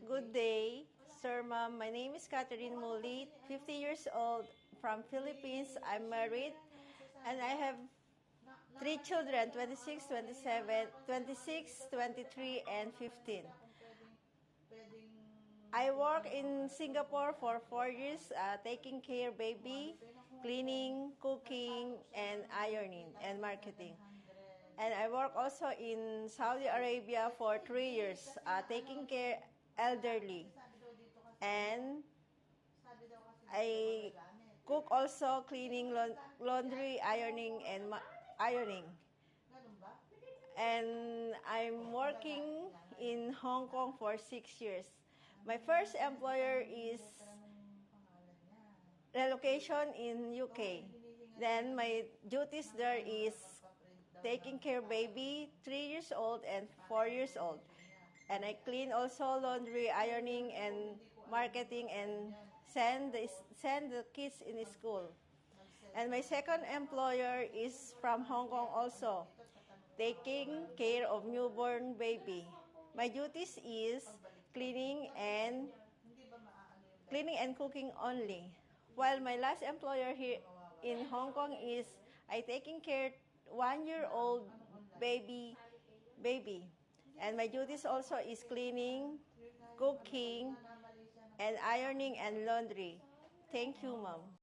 Good day, Sir Ma'am. My name is Catherine Mulit, 50 years old, from Philippines. I'm married, and I have 3 children, 26, 27, 26, 23, and 15. I work in Singapore for 4 years, taking care baby, cleaning, cooking, and ironing, and marketing. And I work also in Saudi Arabia for 3 years, taking care elderly. And I cook also, cleaning, laundry, ironing, and ironing. And I'm working in Hong Kong for 6 years. My first employer is relocation in UK. Then my duties there is taking care baby, 3 years old and 4 years old. And I clean also, laundry, ironing, and marketing, and send the kids in school. And my second employer is from Hong Kong also, taking care of newborn baby. My duties is cleaning and cooking only. While my last employer here in Hong Kong is I taking care 1-year-old baby. And my duties also is cleaning, cooking, and ironing, and laundry. Thank you, Ma'am.